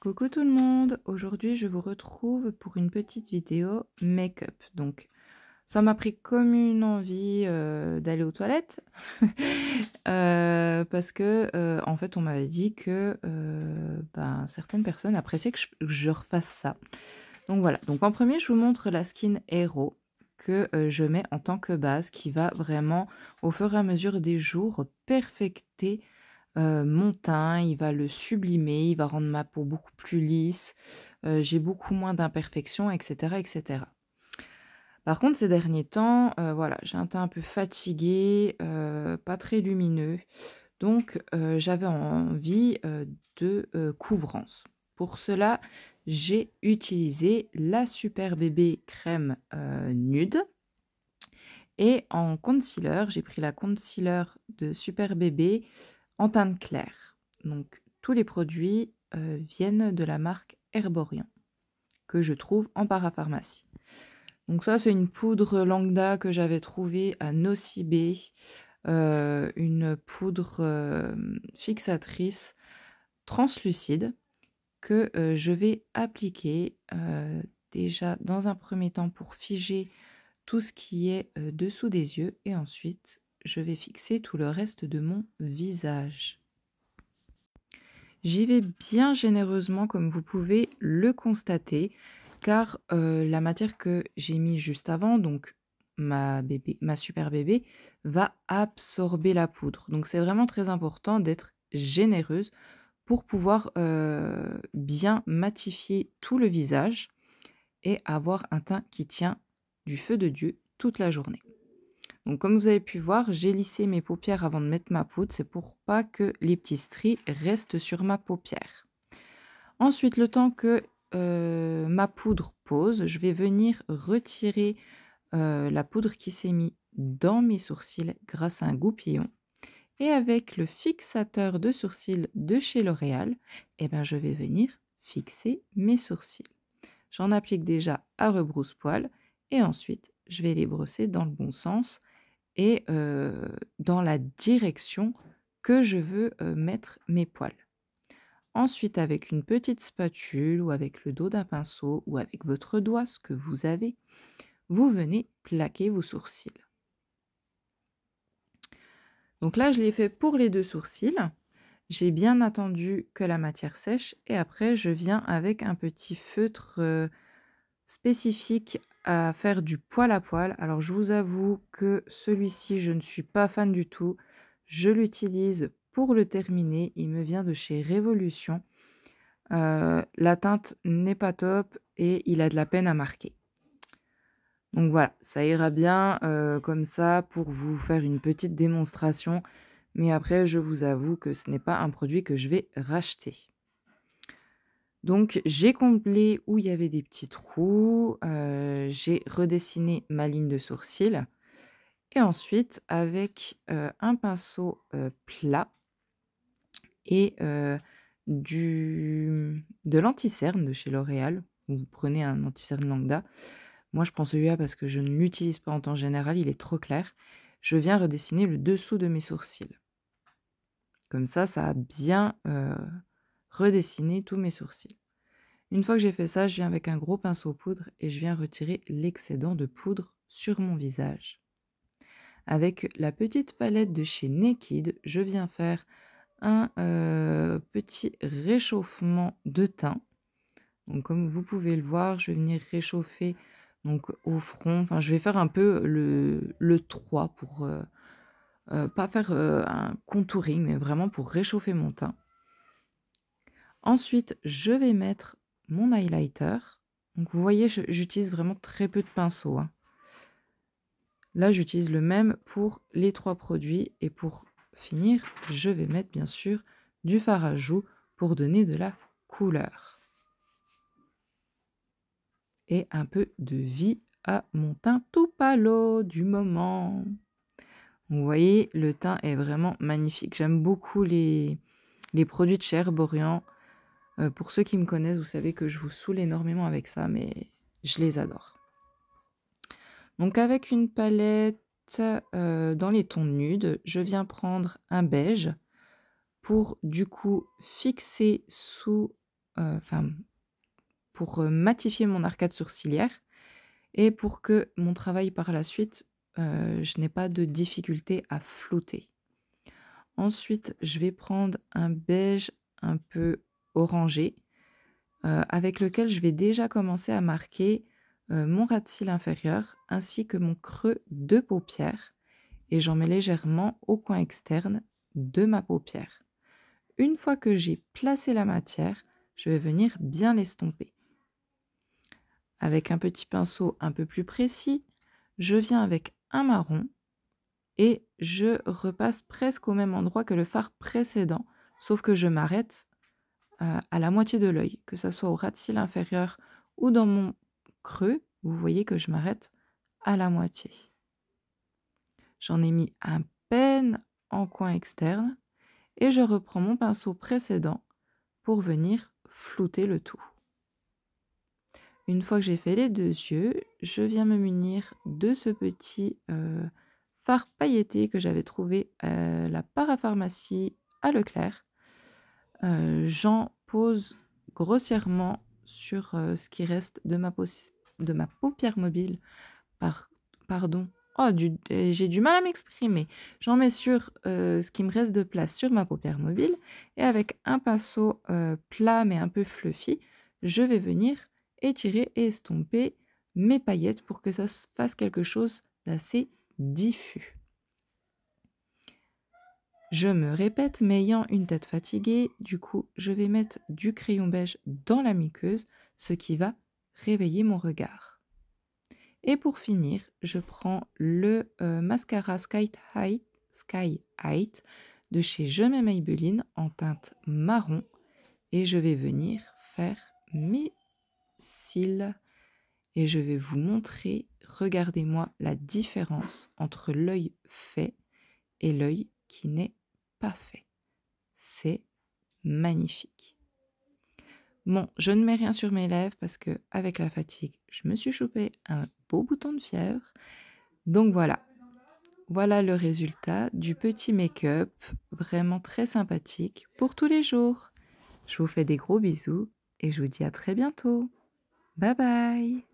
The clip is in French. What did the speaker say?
Coucou tout le monde, aujourd'hui je vous retrouve pour une petite vidéo make-up. Donc ça m'a pris comme une envie d'aller aux toilettes parce que en fait on m'avait dit que certaines personnes appréciaient que je refasse ça. Donc voilà, donc en premier je vous montre la Skin Hero que je mets en tant que base qui va vraiment au fur et à mesure des jours perfecter mon teint, il va le sublimer, il va rendre ma peau beaucoup plus lisse, j'ai beaucoup moins d'imperfections, etc., etc. Par contre, ces derniers temps, voilà, j'ai un teint un peu fatigué, pas très lumineux, donc j'avais envie de couvrance. Pour cela, j'ai utilisé la Super Bébé crème nude. Et en concealer, j'ai pris la concealer de Super Bébé en teinte claire. Donc tous les produits viennent de la marque Herborian que je trouve en parapharmacie. Donc ça c'est une poudre lambda que j'avais trouvée à Nocibé, une poudre fixatrice translucide que je vais appliquer déjà dans un premier temps pour figer tout ce qui est dessous des yeux et ensuite je vais fixer tout le reste de mon visage. J'y vais bien généreusement comme vous pouvez le constater car la matière que j'ai mis juste avant, donc ma Super Bébé, va absorber la poudre. Donc c'est vraiment très important d'être généreuse pour pouvoir bien matifier tout le visage et avoir un teint qui tient du feu de Dieu toute la journée. Donc comme vous avez pu voir, j'ai lissé mes paupières avant de mettre ma poudre, c'est pour pas que les petits stries restent sur ma paupière. Ensuite, le temps que ma poudre pose, je vais venir retirer la poudre qui s'est mise dans mes sourcils grâce à un goupillon. Et avec le fixateur de sourcils de chez L'Oréal, je vais venir fixer mes sourcils. J'en applique déjà à rebrousse-poil et ensuite je vais les brosser dans le bon sens et dans la direction que je veux mettre mes poils. Ensuite, avec une petite spatule ou avec le dos d'un pinceau ou avec votre doigt, ce que vous avez, vous venez plaquer vos sourcils. Donc là, je l'ai fait pour les deux sourcils. J'ai bien attendu que la matière sèche et après, je viens avec un petit feutre spécifique à faire du poil à poil. Alors, je vous avoue que celui-ci, je ne suis pas fan du tout. Je l'utilise pour le terminer. Il me vient de chez Révolution. La teinte n'est pas top et il a de la peine à marquer. Donc voilà, ça ira bien comme ça pour vous faire une petite démonstration. Mais après, je vous avoue que ce n'est pas un produit que je vais racheter. Donc, j'ai comblé où il y avait des petits trous. J'ai redessiné ma ligne de sourcil. Et ensuite, avec un pinceau plat et de l'anti-cerne de chez L'Oréal. Vous prenez un anti-cerne lambda. Moi, je prends celui-là parce que je ne l'utilise pas en temps général. Il est trop clair. Je viens redessiner le dessous de mes sourcils. Comme ça a bien redessiné tous mes sourcils. Une fois que j'ai fait ça, je viens avec un gros pinceau poudre et je viens retirer l'excédent de poudre sur mon visage. Avec la petite palette de chez Naked, je viens faire un petit réchauffement de teint. Donc comme vous pouvez le voir, je vais venir réchauffer donc, au front. Enfin, je vais faire un peu le 3 pour pas faire un contouring, mais vraiment pour réchauffer mon teint. Ensuite, je vais mettre mon highlighter. Donc vous voyez, j'utilise vraiment très peu de pinceaux. Là, j'utilise le même pour les 3 produits. Et pour finir, je vais mettre bien sûr du fard à joues pour donner de la couleur. Et un peu de vie à mon teint tout pâle du moment. Vous voyez, le teint est vraiment magnifique. J'aime beaucoup les produits de chez Herborian. Pour ceux qui me connaissent, vous savez que je vous saoule énormément avec ça, mais je les adore. Donc avec une palette dans les tons nudes, je viens prendre un beige pour du coup fixer sous enfin, pour matifier mon arcade sourcilière et pour que mon travail par la suite, je n'ai pas de difficulté à flouter. Ensuite, je vais prendre un beige un peu orangé, avec lequel je vais déjà commencer à marquer, mon ras de cils inférieur ainsi que mon creux de paupière et j'en mets légèrement au coin externe de ma paupière. Une fois que j'ai placé la matière, je vais venir bien l'estomper. Avec un petit pinceau un peu plus précis, je viens avec un marron et je repasse presque au même endroit que le fard précédent, sauf que je m'arrête à la moitié de l'œil, que ça soit au ras de cils inférieur ou dans mon creux, vous voyez que je m'arrête à la moitié. J'en ai mis à peine en coin externe et je reprends mon pinceau précédent pour venir flouter le tout. Une fois que j'ai fait les 2 yeux, je viens me munir de ce petit fard pailleté que j'avais trouvé à la parapharmacie à Leclerc. J'en pose grossièrement sur ce qui reste de ma paupière mobile. Pardon. Oh, j'ai du mal à m'exprimer. J'en mets sur ce qui me reste de place sur ma paupière mobile et avec un pinceau plat mais un peu fluffy, je vais venir étirer et estomper mes paillettes pour que ça fasse quelque chose d'assez diffus. Je me répète, mais ayant une tête fatiguée, du coup, je vais mettre du crayon beige dans la muqueuse, ce qui va réveiller mon regard. Et pour finir, je prends le mascara Sky Height de chez Je m'aime Maybelline en teinte marron et je vais venir faire mes cils et je vais vous montrer, regardez-moi la différence entre l'œil fait et l'œil qui n'est pas fait. C'est magnifique. Bon, je ne mets rien sur mes lèvres parce que avec la fatigue, je me suis chopé un beau bouton de fièvre. Donc voilà. Voilà le résultat du petit make-up, vraiment très sympathique pour tous les jours. Je vous fais des gros bisous et je vous dis à très bientôt. Bye bye!